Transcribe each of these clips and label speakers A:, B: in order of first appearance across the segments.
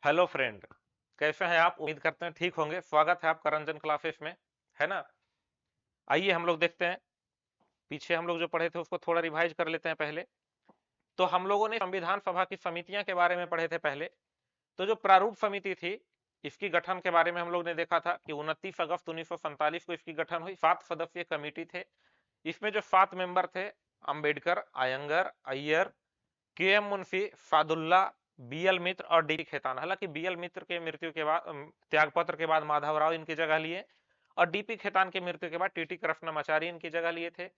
A: Hello friend. कैसे हैं आप? उम्मीद करते हैं ठीक होंगे। स्वागत है आपका रंजन क्लासेस में, है ना। आइए हम लोग देखते हैं, पीछे हम लोग जो पढ़े थे उसको थोड़ा रिवाइज कर लेते हैं पहले। तो हम लोगों ने संविधान सभा की समितियां के बारे में पढ़े थे पहले। तो जो प्रारूप समिति थी, इसकी गठन के बारे में हम लोग ने देखा था कि 29 अगस्त 1947 को इसकी गठन हुई। 7 सदस्यीय कमेटी थे। इसमें जो 7 मेंबर थे, अंबेडकर, आयंगर, अय्यर, के एम मुंशी, फादुल्ला, बी एल मित्र और डी खेतान। हालांकि बी एल मित्र के मृत्यु के बाद, त्यागपत्र के बाद माधवराव इनकी जगह लिए, और डीपी खेतान की मृत्यु के बाद टीटी कृष्णमाचारी इनकी जगह लिए थे।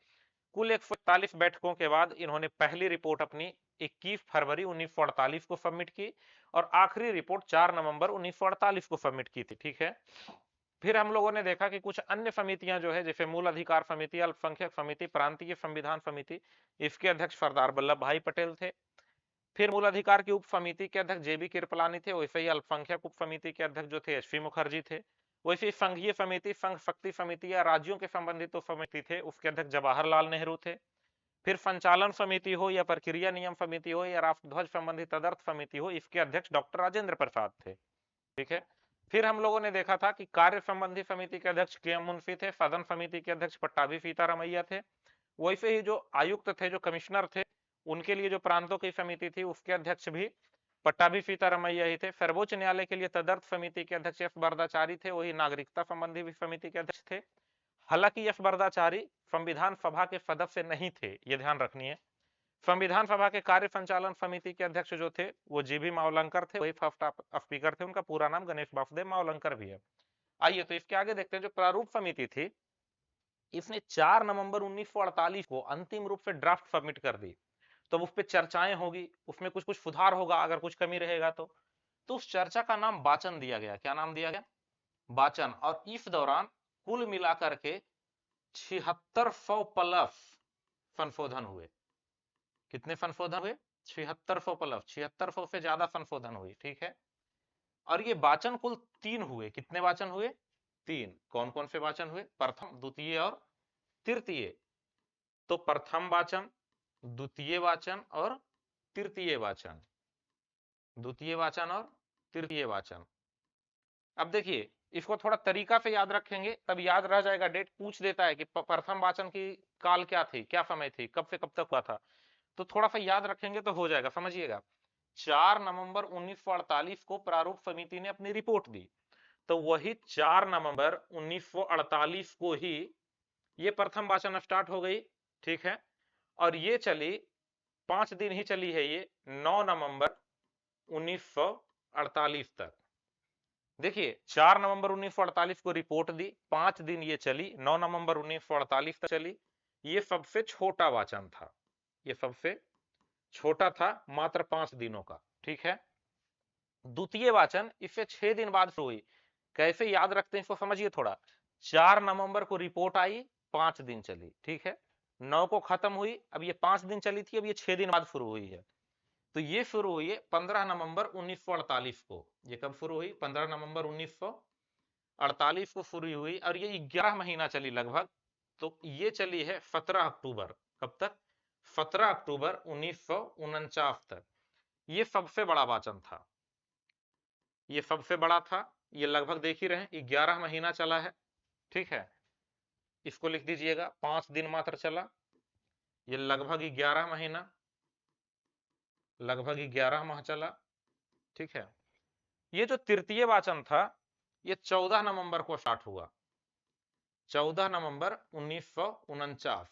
A: कुल 141 बैठकों के बाद इन्होंने पहली रिपोर्ट अपनी 21 फरवरी 1948 को सबमिट की, और आखिरी रिपोर्ट 4 नवंबर 1948 को सबमिट की थी। ठीक है। फिर हम लोगों ने देखा कि कुछ अन्य समितियां जो है, जैसे मूल अधिकार समिति, अल्पसंख्यक समिति, प्रांतीय संविधान समिति, इसके अध्यक्ष सरदार वल्लभ भाई पटेल थे। फिर मूल अधिकार की उप समिति के अध्यक्ष जेबी कृपलानी थे। वैसे ही अल्पसंख्यक उप समिति के अध्यक्ष जो थे एसपी मुखर्जी थे। वैसे ही संघीय समिति, संघ शक्ति समिति या राज्यों के संबंधित उप समिति थे, उसके अध्यक्ष जवाहरलाल नेहरू थे। फिर संचालन समिति हो या प्रक्रिया नियम समिति हो या राष्ट्रध्वज संबंधी तदर्थ समिति हो, इसके अध्यक्ष डॉक्टर राजेंद्र प्रसाद थे। ठीक है। फिर हम लोगों ने देखा था कि कार्य संबंधी समिति के अध्यक्ष के एम मुंशी थे। सदन समिति के अध्यक्ष पट्टाभी सीतारामैया थे। वैसे ही जो आयुक्त थे, जो कमिश्नर थे, उनके लिए जो प्रांतों की समिति थी, उसके अध्यक्ष भी पट्टाभी सीतारामैया ही थे। सर्वोच्च न्यायालय के लिए तदर्थ समिति के अध्यक्ष एस बरदाचारी थे। वही नागरिकता संबंधी भी समिति के अध्यक्ष थे। हालांकि एस बरदाचारी संविधान सभा के सदस्य नहीं थे, ये ध्यान रखनी है। संविधान सभा के कार्य संचालन समिति के अध्यक्ष जो थे वो जीबी मावलंकर थे। वही फर्स्ट स्पीकर थे। उनका पूरा नाम गणेश वासुदेव मावलंकर भी है। आइए तो इसके आगे देखते हैं। जो प्रारूप समिति थी, इसने 4 नवंबर 1948 को अंतिम रूप से ड्राफ्ट सबमिट कर दी। तो उस पर चर्चाएं होगी, उसमें कुछ कुछ सुधार होगा अगर कुछ कमी रहेगा तो उस चर्चा का नाम वाचन दिया गया। क्या नाम दिया गया? वाचन। और इस दौरान कुल मिलाकर के 7600 प्लस संशोधन हुए। कितने संशोधन हुए? 7600 प्लस, 7600 से ज्यादा संशोधन हुई। ठीक है। और ये वाचन कुल 3 हुए। कितने वाचन हुए? 3। कौन कौन से वाचन हुए? प्रथम, द्वितीय और तृतीय। तो प्रथम वाचन, द्वितीय वाचन और तृतीय वाचन। द्वितीय वाचन और तृतीय वाचन। अब देखिए, इसको थोड़ा तरीका से याद रखेंगे तब याद रह जाएगा। डेट पूछ देता है कि प्रथम वाचन की काल क्या थी, क्या समय थी, कब से कब तक हुआ था, तो थोड़ा सा याद रखेंगे तो हो जाएगा। समझिएगा, 4 नवंबर 1948 को प्रारूप समिति ने अपनी रिपोर्ट दी। तो वही 4 नवंबर 1948 को ही ये प्रथम वाचन स्टार्ट हो गई। ठीक है। और ये चली 5 दिन ही चली है, ये 9 नवंबर 1948 तक। देखिए, 4 नवंबर 1948 को रिपोर्ट दी, 5 दिन ये चली, 9 नवंबर 1948 तक चली। ये सबसे छोटा वाचन था। ये सबसे छोटा था, मात्र 5 दिनों का। ठीक है। द्वितीय वाचन इससे 6 दिन बाद शुरू हुई। कैसे याद रखते हैं इसको समझिए थोड़ा। 4 नवंबर को रिपोर्ट आई, 5 दिन चली। ठीक है। 9 को खत्म हुई, अब ये 5 दिन चली थी, अब ये 6 दिन बाद शुरू हुई है। तो ये शुरू हुई है 15 नवंबर 1948 को। ये कब शुरू हुई? 15 नवंबर 1948 को शुरू हुई, और ये 11 महीना चली लगभग। तो ये चली है 17 अक्टूबर। कब तक? 17 अक्टूबर 1949 तक। ये सबसे बड़ा वाचन था। ये सबसे बड़ा था। ये लगभग देख ही रहे, 11 महीना चला है। ठीक है। इसको लिख दीजिएगा, 5 दिन मात्र चला। ये लगभग 11 महीना, लगभग 11 माह चला। ठीक है। ये जो तृतीय वाचन था, ये 14 नवंबर को स्टार्ट हुआ। 14 नवंबर 1949।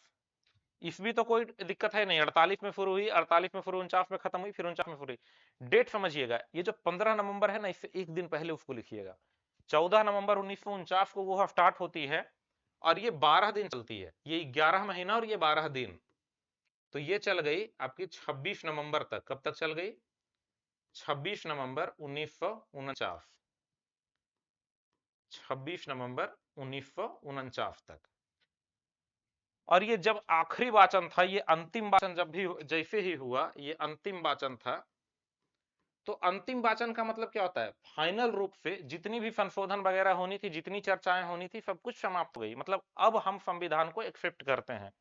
A: इसमें तो कोई दिक्कत है नहीं। 48 में शुरू हुई, 48 में शुरू, 49 में खत्म हुई, फिर 49 में शुरू हुई। डेट समझिएगा, ये जो 15 नवंबर है ना, इससे एक दिन पहले उसको लिखिएगा। 14 नवंबर 1949 को वो स्टार्ट होती है, और ये 12 दिन चलती है। ये 11 महीना और ये 12 दिन। तो ये चल गई आपकी 26 नवंबर तक। कब तक चल गई? 26 नवंबर 1949। 26 नवंबर 1949 तक। और ये जब आखिरी वाचन था, ये अंतिम वाचन जब भी जैसे ही हुआ, ये अंतिम वाचन था। तो अंतिम वाचन का मतलब क्या होता है? फाइनल रूप से जितनी भी संशोधन वगैरह होनी थी, जितनी चर्चाएं होनी थी, सब कुछ समाप्त हो गई। मतलब अब हम संविधान को एक्सेप्ट करते हैं।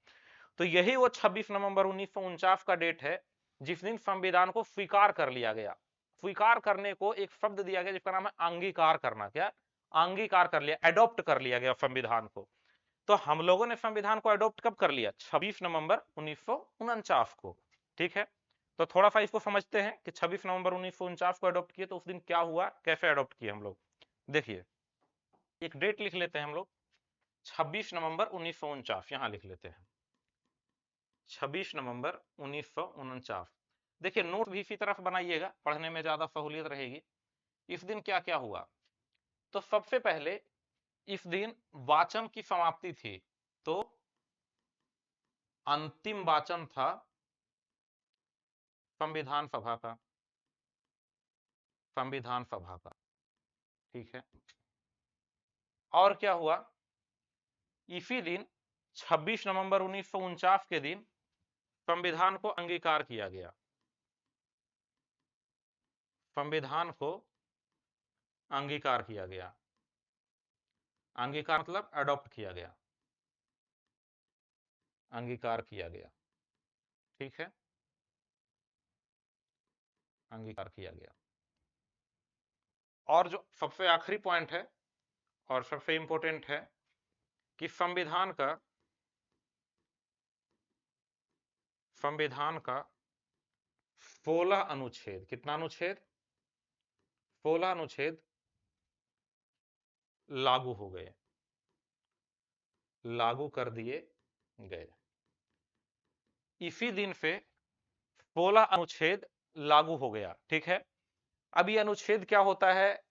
A: तो यही वो 26 नवंबर 1949 का डेट है जिस दिन संविधान को स्वीकार कर लिया गया। स्वीकार करने को एक शब्द दिया गया जिसका नाम है अंगीकार करना। क्या? अंगीकार कर लिया, एडॉप्ट कर लिया गया संविधान को। तो हम लोगों ने संविधान को एडॉप्ट कब कर लिया? 26 नवंबर 1949 को। ठीक है, तो थोड़ा सा इसको समझते हैं कि 26 नवंबर 1949 को एडॉप्ट किए तो उस दिन क्या हुआ, कैसे एडॉप्ट किए हम लोग। देखिए, एक डेट लिख लेते हैं हम लोग, 26 नवंबर 1949 यहां लिख लेते हैं, 26 नवंबर 1949। देखिए, नोट भी इसी तरफ बनाइएगा, पढ़ने में ज्यादा सहूलियत रहेगी। इस दिन क्या क्या हुआ? तो सबसे पहले इस दिन वाचन की समाप्ति थी, तो अंतिम वाचन था संविधान सभा का, संविधान सभा का। ठीक है, और क्या हुआ? इसी दिन 26 नवंबर 1949 के दिन संविधान को अंगीकार किया गया, संविधान को अंगीकार किया गया। अंगीकार मतलब अडॉप्ट किया गया, अंगीकार किया गया। ठीक है, अंगीकार किया गया। और जो सबसे आखिरी पॉइंट है और सबसे इंपॉर्टेंट है कि संविधान का 16 अनुच्छेद, कितना अनुच्छेद? 16 अनुच्छेद लागू हो गए, लागू कर दिए गए। इसी दिन से 16 अनुच्छेद लागू हो गया। ठीक है, अब ये अनुच्छेद क्या होता है,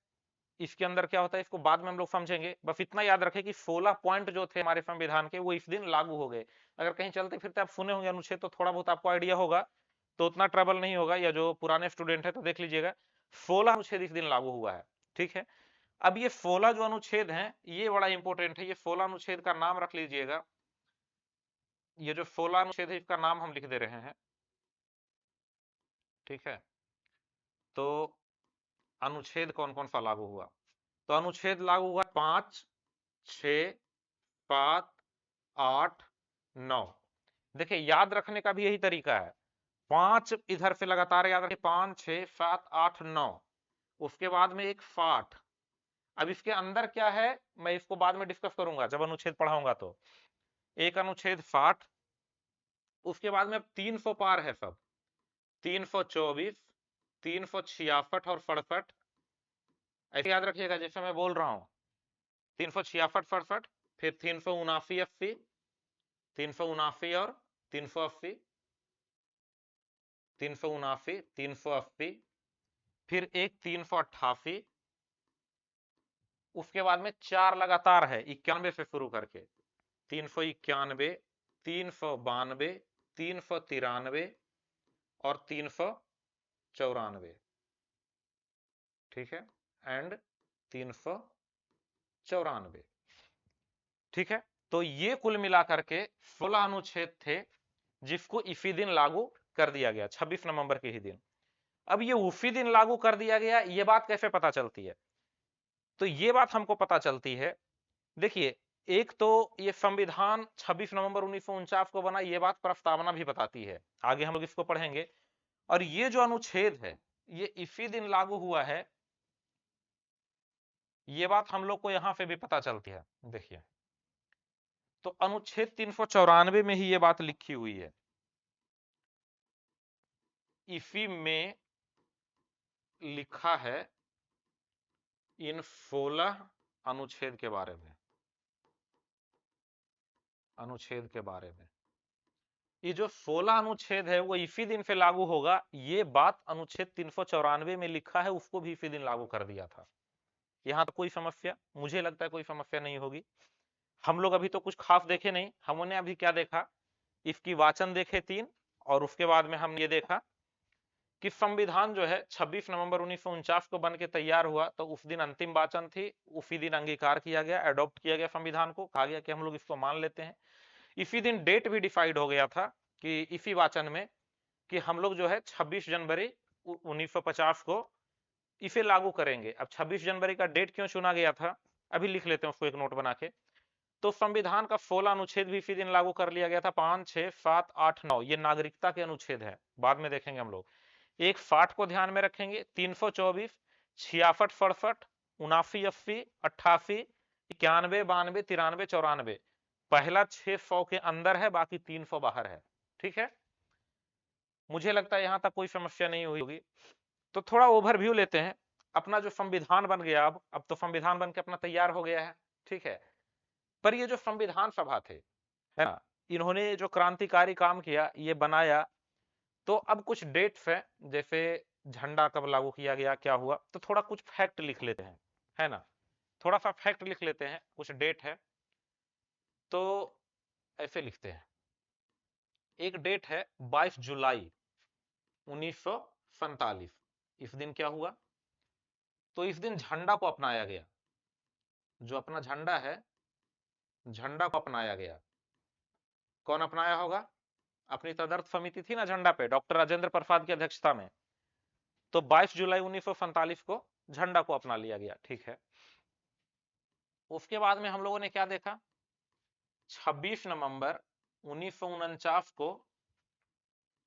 A: इसके अंदर क्या होता है, इसको बाद में हम लोग समझेंगे। बस इतना याद रखें कि 16 पॉइंट जो थे हमारे संविधान के, वो इस दिन लागू हो गए। अगर कहीं चलते फिरते आप सुने होंगे अनुच्छेद तो थोड़ा बहुत आपको आइडिया होगा, तो उतना ट्रबल नहीं होगा, या जो पुराने स्टूडेंट है तो देख लीजिएगा 16 अनुच्छेद इस दिन लागू हुआ है। ठीक है, अब ये 16 जो अनुच्छेद हैं ये बड़ा इंपॉर्टेंट है। ये 16 अनुच्छेद का नाम रख लीजिएगा, ये जो 16 अनुच्छेद है इसका नाम हम लिख दे रहे हैं। ठीक है, तो अनुच्छेद कौन कौन सा लागू हुआ? तो अनुच्छेद लागू हुआ 5, 6, 7, 8, 9। देखिए, याद रखने का भी यही तरीका है, 5 इधर से लगातार याद रखिए, 5, 6, 7, 8, 9, उसके बाद में एक 60। अब इसके अंदर क्या है मैं इसको बाद में डिस्कस करूंगा जब अनुच्छेद पढ़ाऊंगा। तो एक अनुच्छेद 60, उसके बाद में अब 300 पार है सब, 324, 366 और 67। ऐसे याद रखिएगा जैसे मैं बोल रहा हूं, 366, 67, फिर 379, 80, 379 और 380, 379, 380, फिर एक 388, उसके बाद में 4 लगातार है 91 से शुरू करके, 391, 392, 393 और 394। ठीक है, एंड 394। ठीक है, तो ये कुल मिलाकर के 16 अनुच्छेद थे जिसको इसी दिन लागू कर दिया गया, 26 नवंबर के ही दिन। अब ये उसी दिन लागू कर दिया गया, ये बात कैसे पता चलती है? तो ये बात हमको पता चलती है, देखिए, एक तो ये संविधान 26 नवंबर 1949 को बना, ये बात प्रस्तावना भी बताती है, आगे हम लोग इसको पढ़ेंगे। और ये जो अनुच्छेद है ये इसी दिन लागू हुआ है, ये बात हम लोग को यहां से भी पता चलती है। देखिए, तो अनुच्छेद 394 में ही ये बात लिखी हुई है, इसी में लिखा है इन 16 अनुच्छेद के बारे में, अनुच्छेद के बारे में। ये जो 16 अनुच्छेद है वो इसी दिन से लागू होगा, ये बात अनुच्छेद 394 में लिखा है, उसको भी इसी दिन लागू कर दिया था। यहां तो कोई समस्या, मुझे लगता है कोई समस्या नहीं होगी। हम लोग अभी तो कुछ खास देखे नहीं, हमने अभी क्या देखा, इसकी वाचन देखे 3, और उसके बाद में हम ये देखा कि संविधान जो है 26 नवंबर 1949 को बन के तैयार हुआ, तो उस दिन अंतिम वाचन थी, उसी दिन अंगीकार किया गया, एडॉप्ट किया गया संविधान को, कहा गया कि हम लोग इसको मान लेते हैं। इसी दिन डेट भी डिसाइड हो गया था कि इसी वाचन में कि हम लोग जो है 26 जनवरी 1950 को इसे लागू करेंगे। अब 26 जनवरी का डेट क्यों चुना गया था, अभी लिख लेते हैं उसको एक नोट बना के। तो संविधान का 16 अनुच्छेद भी इसी दिन लागू कर लिया गया था, 5, 6, 7, 8, 9, ये नागरिकता के अनुच्छेद है, बाद में देखेंगे हम लोग। एक 60 को ध्यान में रखेंगे, 324, 66, 67, 79, 80, 88, 91, 92, 93, 94। पहला 600 के अंदर है, बाकी 300 बाहर है। ठीक है, मुझे लगता है यहां तक कोई समस्या नहीं हुई होगी। तो थोड़ा ओवरव्यू लेते हैं। अपना जो संविधान बन गया, अब तो संविधान बन के अपना तैयार हो गया है। ठीक है, पर ये जो संविधान सभा थे, है ना, इन्होंने जो क्रांतिकारी काम किया, ये बनाया, तो अब कुछ डेट्स है, जैसे झंडा कब लागू किया गया, क्या हुआ, तो थोड़ा कुछ फैक्ट लिख लेते हैं, है ना, थोड़ा सा फैक्ट लिख लेते हैं, कुछ डेट है। तो ऐसे लिखते हैं, एक डेट है 22 जुलाई 1947। इस दिन क्या हुआ, तो इस दिन झंडा को अपनाया गया। जो अपना झंडा है, झंडा को अपनाया गया। कौन अपनाया होगा, अपनी तदर्थ समिति थी ना झंडा पे, डॉक्टर राजेंद्र प्रसाद की अध्यक्षता में। तो 22 जुलाई 1947 को झंडा को अपना लिया गया। ठीक है, उसके बाद में हम लोगों ने क्या देखा, 26 नवंबर 1949 को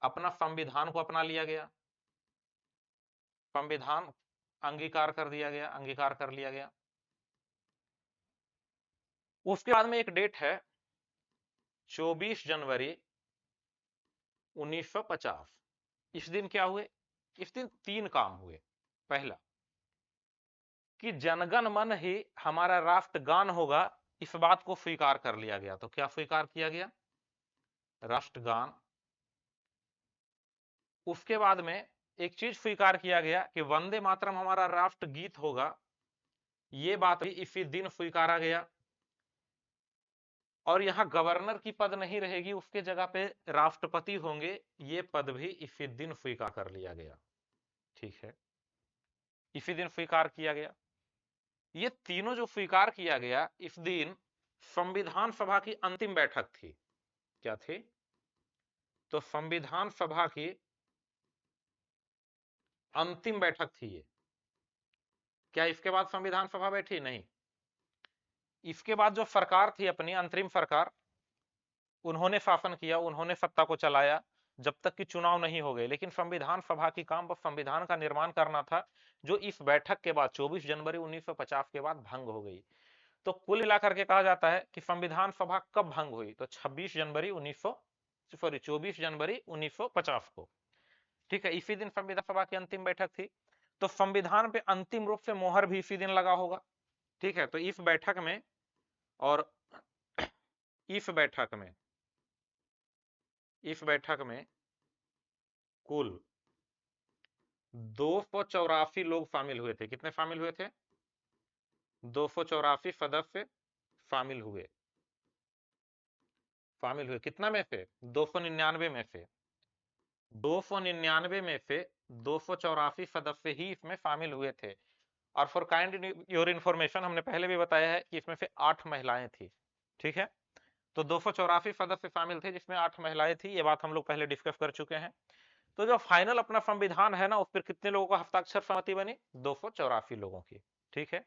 A: अपना संविधान को अपना लिया गया। संविधान अंगीकार कर दिया गया, अंगीकार कर लिया गया। उसके बाद में एक डेट है 24 जनवरी 1950। इस दिन क्या हुए, इस दिन 3 काम हुए। पहला कि जनगण मन ही हमारा राष्ट्रगान होगा, इस बात को स्वीकार कर लिया गया। तो क्या स्वीकार किया गया, राष्ट्रगान। उसके बाद में एक चीज स्वीकार किया गया कि वंदे मातरम हमारा राष्ट्रगीत होगा, ये बात भी इसी दिन स्वीकारा गया। और यहां गवर्नर की पद नहीं रहेगी, उसके जगह पे राष्ट्रपति होंगे, ये पद भी इसी दिन स्वीकार कर लिया गया। ठीक है, इसी दिन स्वीकार किया गया। ये तीनों जो स्वीकार किया गया, इस दिन संविधान सभा की अंतिम बैठक थी। क्या थी, तो संविधान सभा की अंतिम बैठक थी ये। क्या इसके बाद संविधान सभा बैठी, नहीं। इसके बाद जो सरकार थी अपनी अंतरिम सरकार, उन्होंने शासन किया, उन्होंने सत्ता को चलाया जब तक कि चुनाव नहीं हो गए। लेकिन संविधान सभा की काम बस संविधान का निर्माण करना था, जो इस बैठक के बाद 24 जनवरी 1950 के बाद भंग हो गई। तो कुल मिलाकर के कहा जाता है कि संविधान सभा कब भंग हुई, तो 26 जनवरी 24 जनवरी 1950 को। ठीक है, इसी दिन संविधान सभा की अंतिम बैठक थी। तो संविधान पे अंतिम रूप से मोहर भी इसी दिन लगा होगा। ठीक है, तो इस बैठक में, और इस बैठक में, इस बैठक में कुल 284 लोग शामिल हुए थे। कितने शामिल हुए थे, 284 सदस्य शामिल हुए। शामिल हुए कितना में से, 299 में से। 299 में से 284 सदस्य ही इसमें शामिल हुए थे। और फॉर काइंड योर इंफॉर्मेशन, हमने पहले भी बताया है कि इसमें से 8 महिलाएं थी। ठीक है, तो 284 सदस्य शामिल थे, जिसमें 8 महिलाएं थी। ये बात हम लोग पहले डिस्कस कर चुके हैं। तो जो फाइनल अपना संविधान है ना, उस पर कितने लोगों का हस्ताक्षर सहमति बनी, 284 लोगों की। ठीक है,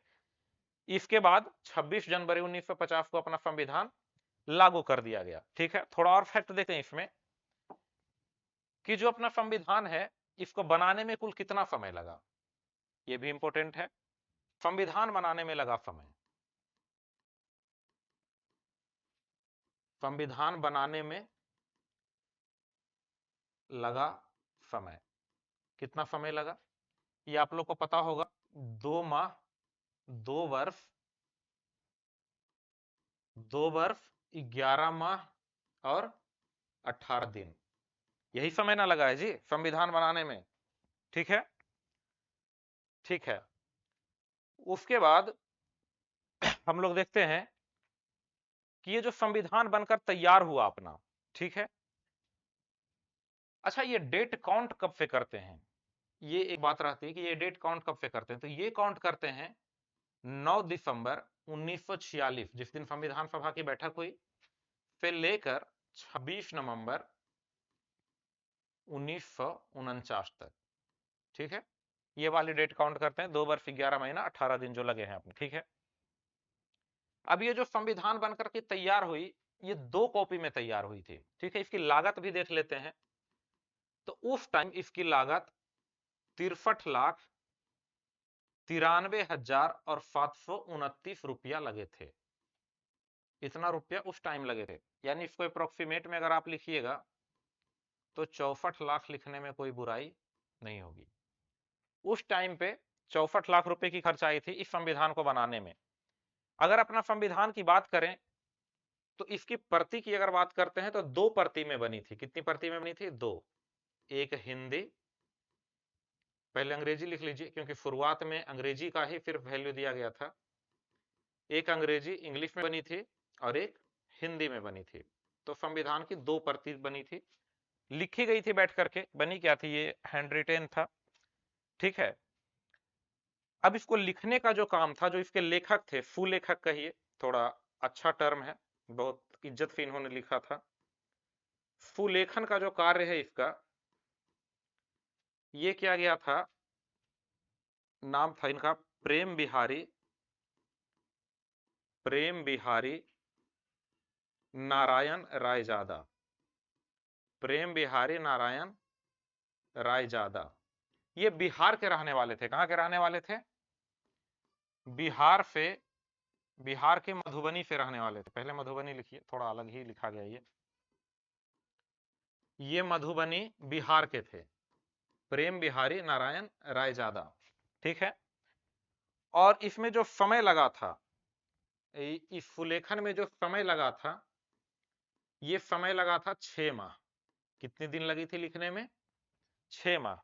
A: इसके बाद 26 जनवरी 1950 को अपना संविधान लागू कर दिया गया। ठीक है, थोड़ा और फैक्ट देखें इसमें, कि जो अपना संविधान है, इसको बनाने में कुल कितना समय लगा, यह भी इंपॉर्टेंट है। संविधान बनाने में लगा समय, संविधान बनाने में लगा समय, कितना समय लगा, ये आप लोग को पता होगा, 2 माह, 2 वर्ष, 2 वर्ष 11 माह और 18 दिन, यही समय ना लगा है जी संविधान बनाने में। ठीक है, ठीक है। उसके बाद हम लोग देखते हैं कि ये जो संविधान बनकर तैयार हुआ अपना, ठीक है। अच्छा, ये डेट काउंट कब से करते हैं, ये एक बात रहती है कि ये डेट काउंट कब से करते हैं। तो ये काउंट करते हैं 9 दिसंबर 1946, जिस दिन संविधान सभा की बैठक हुई, से लेकर 26 नवंबर 1949 तक। ठीक है, ये वाली डेट काउंट करते हैं, 2 वर्ष 11 महीना 18 दिन जो लगे हैं अपने। ठीक है, अब ये जो संविधान बनकर के तैयार हुई, ये 2 कॉपी में तैयार हुई थी। ठीक है, इसकी लागत भी देख लेते हैं। तो उस टाइम इसकी लागत 63,93,729 रुपया लगे थे। इतना रुपया उस टाइम लगे थे, यानी इसको अप्रोक्सीमेट में अगर आप लिखिएगा तो 64 लाख लिखने में कोई बुराई नहीं होगी। उस टाइम पे 64 लाख रुपए की खर्च आई थी इस संविधान को बनाने में। अगर अपना संविधान की बात करें तो इसकी प्रति की अगर बात करते हैं तो 2 प्रति में बनी थी। कितनी प्रति में बनी थी? 2। एक हिंदी, पहले अंग्रेजी लिख लीजिए क्योंकि शुरुआत में अंग्रेजी का ही फिर वैल्यू दिया गया था। एक अंग्रेजी इंग्लिश में बनी थी और एक हिंदी में बनी थी। तो संविधान की 2 प्रति बनी थी, लिखी गई थी बैठ करके। बनी क्या थी? ये हैंड रिटेन था, ठीक है। अब इसको लिखने का जो काम था, जो इसके लेखक थे, सुलेखक कहिए, थोड़ा अच्छा टर्म है, बहुत इज्जत से इन्होंने लिखा था। सुलेखन का जो कार्य है इसका, ये किया गया था, नाम था इनका प्रेम बिहारी नारायण रायजादा। प्रेम बिहारी नारायण रायजादा। ये बिहार के रहने वाले थे। कहां के रहने वाले थे? बिहार से, बिहार के मधुबनी से रहने वाले थे। पहले मधुबनी लिखिए, थोड़ा अलग ही लिखा गया ये मधुबनी बिहार के थे, प्रेम बिहारी नारायण रायजादा, ठीक है। और इसमें जो समय लगा था, इस सुलेखन में जो समय लगा था, ये समय लगा था 6 माह। कितने दिन लगी थी लिखने में? 6 माह।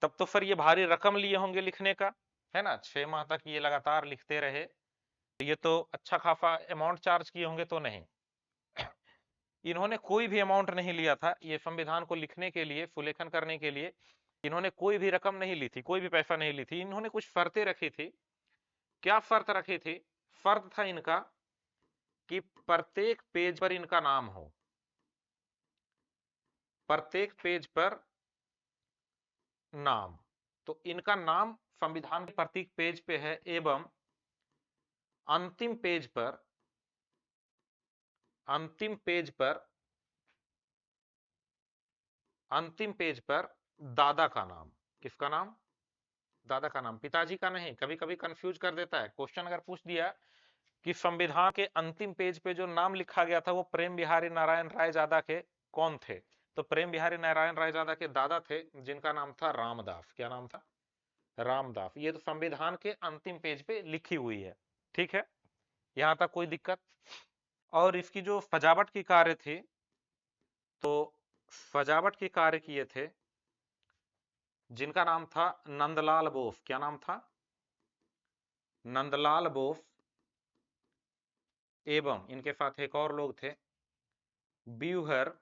A: तब तो फिर ये भारी रकम लिए होंगे लिखने का, है ना? 6 माह तक ये लगातार लिखते रहे, ये तो अच्छा खासा अमाउंट चार्ज किए होंगे। तो नहीं, इन्होंने कोई भी अमाउंट नहीं लिया था ये संविधान को लिखने के लिए, सुलेखन करने के लिए। इन्होंने कोई भी रकम नहीं ली थी, कोई भी पैसा नहीं ली थी। इन्होंने कुछ शर्तें रखी थी। क्या शर्त रखी थी? शर्त था इनका कि प्रत्येक पेज पर इनका नाम हो, प्रत्येक पेज पर नाम। तो इनका नाम संविधान के प्रत्येक पेज पे है, एवं अंतिम पेज पर, अंतिम पेज पर, अंतिम पेज पर दादा का नाम। किसका नाम? दादा का नाम, पिताजी का नहीं। कभी कभी कंफ्यूज कर देता है। क्वेश्चन अगर पूछ दिया कि संविधान के अंतिम पेज पे जो नाम लिखा गया था वो प्रेम बिहारी नारायण रायजादा के कौन थे, तो प्रेम बिहारी नारायण रायजादा के दादा थे, जिनका नाम था रामदास। क्या नाम था? रामदास। ये तो संविधान के अंतिम पेज पे लिखी हुई है, ठीक है। यहां तक कोई दिक्कत? और इसकी जो सजावट की कार्य थी, तो सजावट के कार्य किए थे जिनका नाम था नंदलाल बोस। क्या नाम था? नंदलाल बोस। एवं इनके साथ एक और लोग थे, ब्यूहर,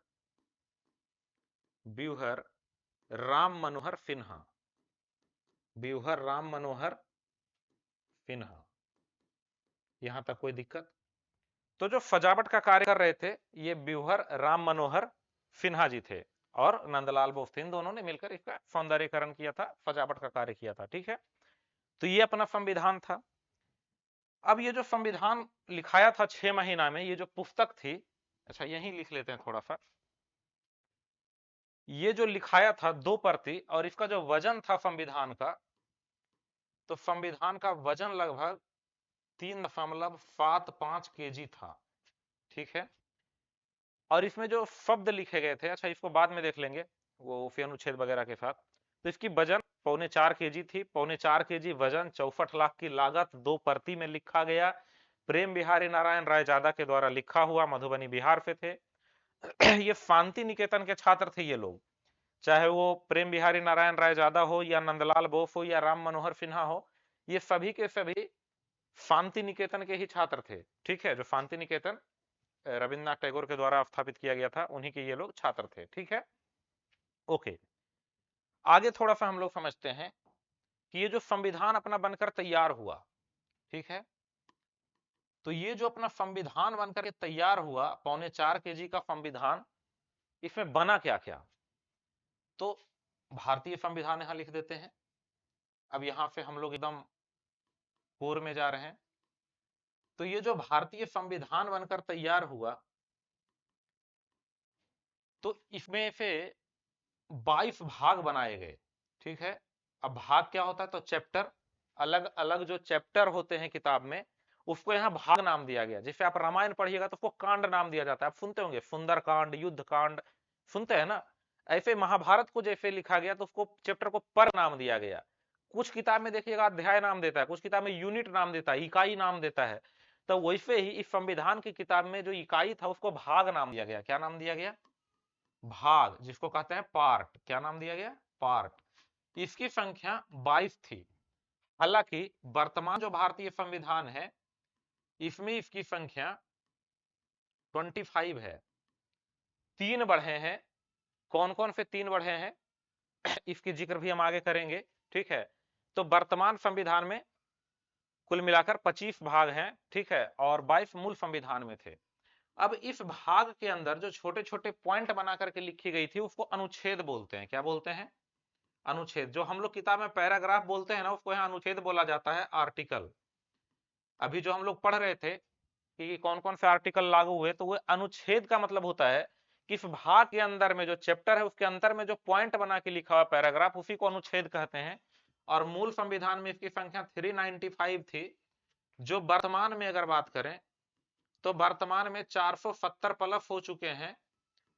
A: ब्यूहर राम मनोहर सिन्हा। ब्यूहर राम मनोहर सिन्हा। यहां तक कोई दिक्कत? तो जो सजावट का कार्य कर रहे थे ये ब्यूहर राम मनोहर सिन्हा जी थे, और नंदलाल बोस थे। इन दोनों ने मिलकर इसका सौंदर्यीकरण किया था, सजावट का कार्य किया था, ठीक है। तो ये अपना संविधान था। अब ये जो संविधान लिखाया था 6 महीना में, ये जो पुस्तक थी, अच्छा यही लिख लेते हैं थोड़ा सा। ये जो लिखाया था 2 प्रति, और इसका जो वजन था संविधान का, तो संविधान का वजन लगभग 3.75 केजी था, ठीक है। और इसमें जो शब्द लिखे गए थे, अच्छा इसको बाद में देख लेंगे वो फिर अनुच्छेद वगैरह के साथ। तो इसकी वजन 3.25 केजी थी। 3.25 केजी वजन, 64 लाख की लागत, 2 प्रति में लिखा गया। प्रेम बिहारी नारायण रायजादा के द्वारा लिखा हुआ, मधुबनी बिहार से थे। ये शांति निकेतन के छात्र थे ये लोग, चाहे वो प्रेम बिहारी नारायण रायजादा हो या नंदलाल बोस हो या राम मनोहर सिन्हा हो, ये सभी के सभी शांति निकेतन के ही छात्र थे, ठीक है। जो शांति निकेतन रविन्द्रनाथ टैगोर के द्वारा स्थापित किया गया था, उन्हीं के ये लोग छात्र थे, ठीक है। ओके, आगे थोड़ा सा हम लोग समझते हैं कि ये जो संविधान अपना बनकर तैयार हुआ, ठीक है, तो ये जो अपना संविधान बनकर के तैयार हुआ, 3.25 केजी का संविधान, इसमें बना क्या क्या? तो भारतीय संविधान यहां लिख देते हैं। अब यहां से हम लोग एकदम पूर्व में जा रहे हैं। तो ये जो भारतीय संविधान बनकर तैयार हुआ, तो इसमें से 22 भाग बनाए गए, ठीक है। अब भाग क्या होता है, तो चैप्टर, अलग अलग जो चैप्टर होते हैं किताब में उसको यहाँ भाग नाम दिया गया। जैसे आप रामायण पढ़िएगा तो उसको कांड नाम दिया जाता है, आप सुनते होंगे सुंदर कांड, युद्ध कांड, सुनते हैं ना। ऐसे महाभारत को जैसे लिखा गया तो उसको चैप्टर को पर नाम दिया गया। कुछ किताब में देखिएगा अध्याय नाम देता है, कुछ किताब में यूनिट नाम देता है, इकाई नाम देता है। तो वैसे ही इस संविधान की किताब में जो इकाई था उसको भाग नाम दिया गया। क्या नाम दिया गया, भाग, जिसको कहते हैं पार्ट। क्या नाम दिया गया, पार्ट। इसकी संख्या 22 थी। हालांकि वर्तमान जो भारतीय संविधान है इसमें इसकी संख्या 25 है। 3 बढ़े हैं। कौन कौन से 3 बढ़े हैं इसकी जिक्र भी हम आगे करेंगे, ठीक है। तो वर्तमान संविधान में कुल मिलाकर 25 भाग हैं, ठीक है, और 22 मूल संविधान में थे। अब इस भाग के अंदर जो छोटे छोटे पॉइंट बना करके लिखी गई थी उसको अनुच्छेद बोलते हैं। क्या बोलते हैं, अनुच्छेद। जो हम लोग किताब में पैराग्राफ बोलते हैं ना उसको यहाँ अनुच्छेद बोला जाता है, आर्टिकल। अभी जो हम लोग पढ़ रहे थे कि कौन कौन से आर्टिकल लागू हुए, तो वो अनुच्छेद का मतलब होता है कि इस भाग के अंदर में जो चैप्टर है उसके अंदर में जो पॉइंट बना के लिखा हुआ पैराग्राफ उसी को अनुच्छेद कहते हैं। और मूल संविधान में इसकी संख्या 395 थी। जो वर्तमान में अगर बात करें तो वर्तमान में 470 प्लस हो चुके हैं।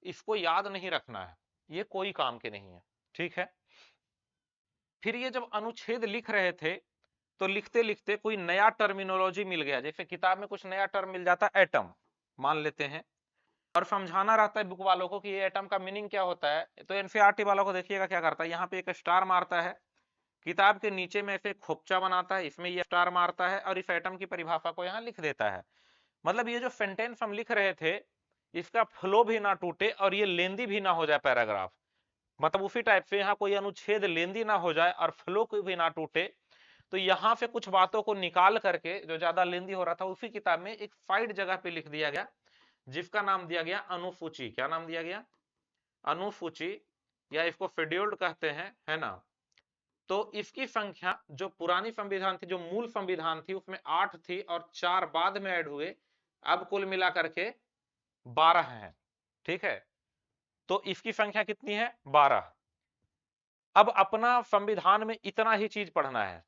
A: इसको याद नहीं रखना है, ये कोई काम के नहीं है, ठीक है। फिर ये जब अनुच्छेद लिख रहे थे तो लिखते लिखते कोई नया टर्मिनोलॉजी मिल गया। जैसे किताब में कुछ नया टर्म मिल जाता है, एटम मान लेते हैं, और समझाना रहता है बुक वालों को कि ये एटम का मीनिंग क्या होता है। तो एनसीईआरटी वालों को देखिएगा क्या करता है, यहाँ पे एक स्टार मारता है, किताब के नीचे में ऐसे खोपचा बनाता है, इसमें ये स्टार मारता है और इस एटम की परिभाषा को यहाँ लिख देता है। मतलब ये जो सेंटेंस हम लिख रहे थे इसका फ्लो भी ना टूटे और ये लेंदी भी ना हो जाए पैराग्राफ। मतलब उसी टाइप से यहाँ कोई अनुच्छेद लेंदी ना हो जाए और फ्लो को भी ना टूटे। तो यहाँ से कुछ बातों को निकाल करके जो ज्यादा लेंदी हो रहा था उसी किताब में एक साइड जगह पे लिख दिया गया, जिसका नाम दिया गया अनुसूची। क्या नाम दिया गया, अनुसूची, या इसको शेड्यूल्ड कहते हैं, है ना। तो इसकी संख्या जो पुरानी संविधान थी, जो मूल संविधान थी उसमें 8 थी और 4 बाद में ऐड हुए, अब कुल मिला करके 12 है, ठीक है। तो इसकी संख्या कितनी है, 12। अब अपना संविधान में इतना ही चीज पढ़ना है,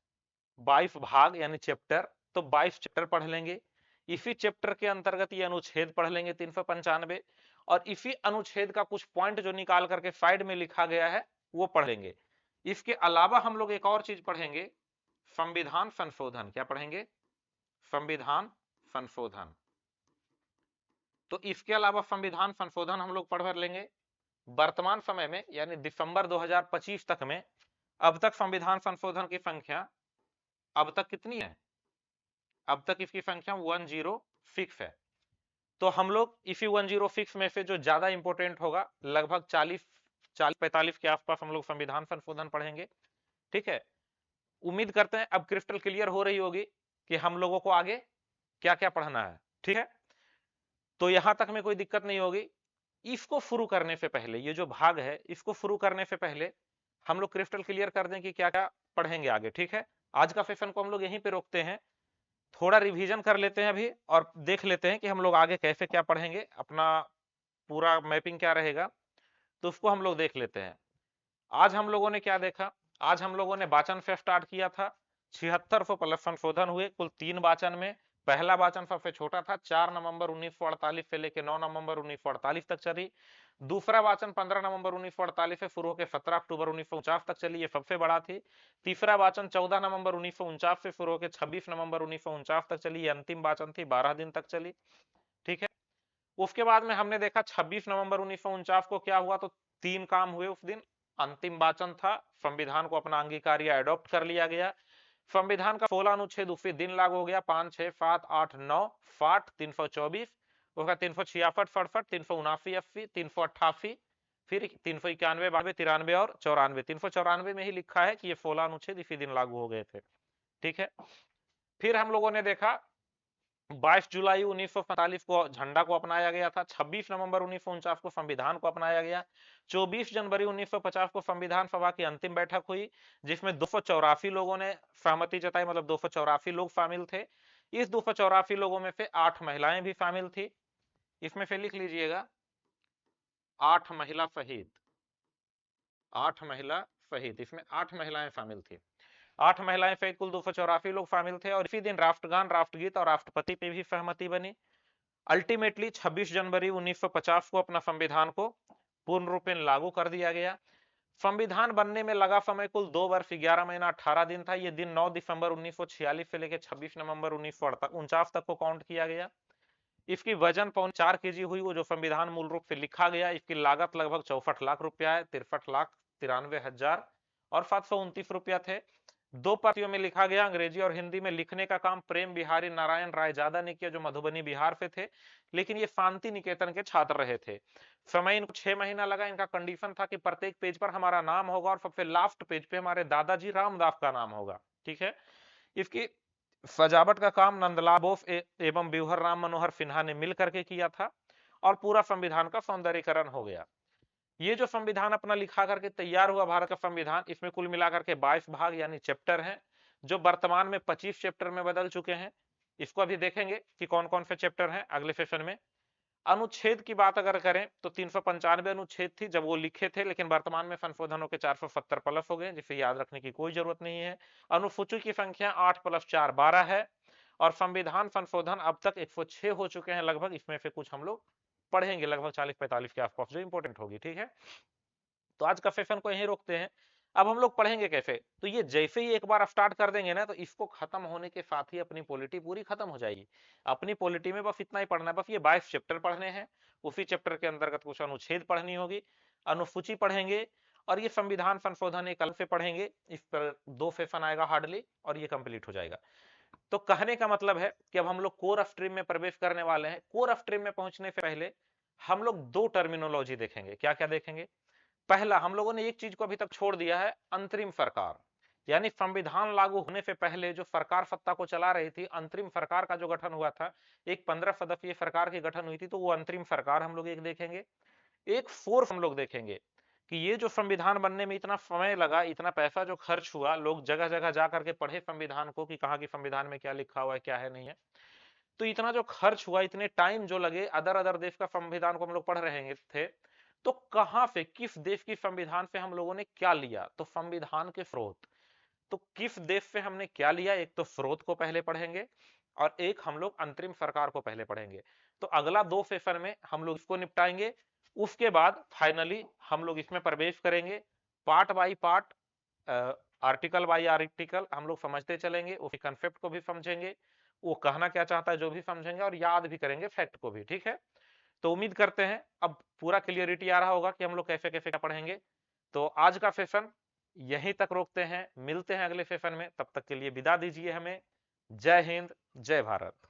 A: 22 भाग यानी चैप्टर, तो 22 चैप्टर पढ़ लेंगे। इसी चैप्टर के अंतर्गत ये अनुच्छेद पढ़ लेंगे 395, और इसी अनुच्छेद का कुछ पॉइंट जो निकाल करके साइड में लिखा गया है वो पढ़ लेंगे। इसके अलावा हम लोग एक और चीज पढ़ेंगे, संविधान संशोधन। क्या पढ़ेंगे, संविधान संशोधन। तो इसके अलावा संविधान संशोधन हम लोग पढ़ लेंगे। वर्तमान समय में यानी दिसंबर 2025 तक में अब तक संविधान संशोधन की संख्या अब तक कितनी है, अब तक इसकी संख्या 106 है। तो हम लोग इसी 106 में से जो ज्यादा इंपोर्टेंट होगा लगभग 40-45 के आसपास हम लोग संविधान संशोधन पढ़ेंगे, ठीक है। उम्मीद करते हैं अब क्रिस्टल क्लियर हो रही होगी कि हम लोगों को आगे क्या क्या पढ़ना है, ठीक है। तो यहां तक में कोई दिक्कत नहीं होगी। इसको शुरू करने से पहले, ये जो भाग है इसको शुरू करने से पहले हम लोग क्रिस्टल क्लियर कर दें कि क्या क्या पढ़ेंगे आगे, ठीक है। आज का सेशन को हम लोग यहीं पे रोकते हैं, थोड़ा रिवीजन कर लेते हैं अभी और देख लेते हैं कि हम लोग आगे कैसे क्या पढ़ेंगे, अपना पूरा मैपिंग क्या रहेगा, तो उसको हम लोग देख लेते हैं। आज हम लोगों ने क्या देखा, आज हम लोगों ने वाचन से स्टार्ट किया था। 7600 प्लस संशोधन हुए कुल 3 वाचन में। पहला वाचन सबसे छोटा था, 4 नवंबर 1948 से लेकर 9 नवंबर 1948 तक चली। दूसरा वाचन 15 नवंबर 1948 से शुरू होकर 17 अक्टूबर 1949 तक चली, ये सबसे बड़ा थी। तीसरा वाचन 14 नवंबर 1949 से शुरू होकर 26 नवंबर 1949 तक चली, ये अंतिम वाचन थी, 12 दिन तक चली, ठीक है। उसके बाद में हमने देखा 26 नवंबर 1949 को क्या हुआ, तो 3 काम हुए उस दिन। अंतिम वाचन था, संविधान को अपना अंगीकार या अडॉप्ट कर लिया गया। संविधान का 16 अनुच्छेद उसी दिन लागू हो गया, 5, 6, 7, 8, 9, 60, 324, उसका 366, 67, 379, 80, 388, फिर 391, 92, 93 और 94। 394 में ही लिखा है कि ये 16 अनुच्छेद इसी दिन लागू हो गए थे, ठीक है। फिर हम लोगों ने देखा 22 जुलाई 1945 को झंडा को अपनाया गया था। 26 नवंबर 1949 को संविधान को अपनाया गया। 24 जनवरी 1950 को संविधान सभा की अंतिम बैठक हुई जिसमें 284 लोगों ने सहमति जताई, मतलब 284 लोग शामिल थे। इस 284 लोगों में से 8 महिलाएं भी शामिल थी। इसमें से लिख लीजिएगा 8 महिला सहित, 8 महिला फहीद, इसमें 8 महिलाएं शामिल थी। 8 महिलाएं सहित कुल 284 लोग शामिल थे और इसी दिन राष्ट्रगान, राष्ट्रगीत और राष्ट्रपति पे भी सहमति बनी। अल्टीमेटली 26 जनवरी 1950 को अपना संविधान को पूर्ण रूपेण लागू कर दिया गया। संविधान बनने में लगा समय कुल 2 वर्ष 11 महीना 18 दिन था। ये दिन 9 दिसंबर 1946 से लेकर 26 नवंबर 1949 तक को काउंट किया गया। इसकी वजन 4 kg हुई। वो जो संविधान मूल रूप से लिखा गया, इसकी लागत लगभग 64 लाख रुपया है, 63,93,000 और 729 रुपया थे। 2 प्रतियों में लिखा गया। अंग्रेजी और हिंदी में लिखने का काम प्रेम बिहारी नारायण रायजादा ने किया, जो मधुबनी बिहार से थे, लेकिन ये शांति निकेतन के छात्र रहे थे। समय इनको 6 महीना लगा। इनका कंडीशन था कि प्रत्येक पेज पर हमारा नाम होगा और सबसे लास्ट पेज पे हमारे दादाजी रामदास का नाम होगा। ठीक है। इसकी सजावट का काम नंदलाल बोस एवं ब्यूहर राम मनोहर सिन्हा ने मिल करके किया था और पूरा संविधान का सौंदर्यीकरण हो गया। ये जो संविधान अपना लिखा करके तैयार हुआ भारत का संविधान, इसमें कुल मिलाकर के 22 भाग यानी चैप्टर हैं, जो वर्तमान में 25 चैप्टर में बदल चुके हैं। इसको अभी देखेंगे कि कौन कौन से चैप्टर हैं अगले सेशन में। अनुच्छेद की बात अगर करें तो 395 अनुच्छेद थी जब वो लिखे थे, लेकिन वर्तमान में संशोधन होकर 470 प्लस हो गए, जिसे याद रखने की कोई जरूरत नहीं है। अनुसूची की संख्या 8 + 4 12 है और संविधान संशोधन अब तक 106 हो चुके हैं लगभग। इसमें से कुछ हम लोग पढ़ेंगे लगभग 40-45 के आसपास, जो इंपॉर्टेंट होगी। ठीक है, तो आज का सेशन को यहीं रोकते हैं। अब हम लोग पढ़ेंगे कैसे, तो ये जैसे ही एक बार स्टार्ट कर देंगे ना, तो इसको खत्म होने के साथ ही अपनी पॉलिटी पूरी खत्म हो जाएगी। अपनी पॉलिटी में बस इतना ही पढ़ना है, बस ये 22 चैप्टर पढ़ने हैं। उसी चैप्टर के अंतर्गत कुछ अनुच्छेद पढ़नी होगी, अनुसूची पढ़ेंगे और ये संविधान संशोधन एक अलग से पढ़ेंगे। इस पर 2 सेशन आएगा हार्डली और ये कंप्लीट हो जाएगा। तो कहने का मतलब है कि अब हम लोग कोर ऑफ स्ट्रीम में प्रवेश करने वाले हैं। कोर ऑफ स्ट्रीम में पहुंचने से पहले हम लोग 2 टर्मिनोलॉजी देखेंगे। क्या क्या देखेंगे? पहला, हम लोगों ने एक चीज को अभी तक छोड़ दिया है, अंतरिम सरकार। यानी संविधान लागू होने से पहले जो सरकार सत्ता को चला रही थी, अंतरिम सरकार का जो गठन हुआ था, एक 15 सदस्यीय सरकार की गठन हुई थी, तो वो अंतरिम सरकार हम लोग एक देखेंगे। एक फोर्स हम लोग देखेंगे कि ये जो संविधान बनने में इतना समय लगा, इतना पैसा जो खर्च हुआ, लोग जगह जगह जा करके पढ़े संविधान को कि कहा कि संविधान में क्या लिखा हुआ है क्या है नहीं है, तो इतना जो खर्च हुआ, इतने टाइम जो लगे, अदर अदर देश का संविधान को हम लोग पढ़ रहे थे, तो कहां से, किस देश की संविधान से हम लोगों ने क्या लिया, तो संविधान के स्रोत। तो किस देश से हमने क्या लिया, एक तो स्रोत को पहले पढ़ेंगे और एक हम लोग अंतरिम सरकार को पहले पढ़ेंगे। तो अगला 2 सेशन में हम लोग इसको निपटाएंगे। उसके बाद फाइनली हम लोग इसमें प्रवेश करेंगे, part by part, article by article हम लोग समझते चलेंगे, उसी कंसेप्ट को भी समझेंगे, वो कहना क्या चाहता है जो भी समझेंगे और याद भी करेंगे फैक्ट को भी। ठीक है, तो उम्मीद करते हैं अब पूरा क्लियरिटी आ रहा होगा कि हम लोग कैसे कैसे क्या पढ़ेंगे। तो आज का सेशन यहीं तक रोकते हैं, मिलते हैं अगले सेशन में। तब तक के लिए विदा दीजिए हमें। जय हिंद, जय भारत।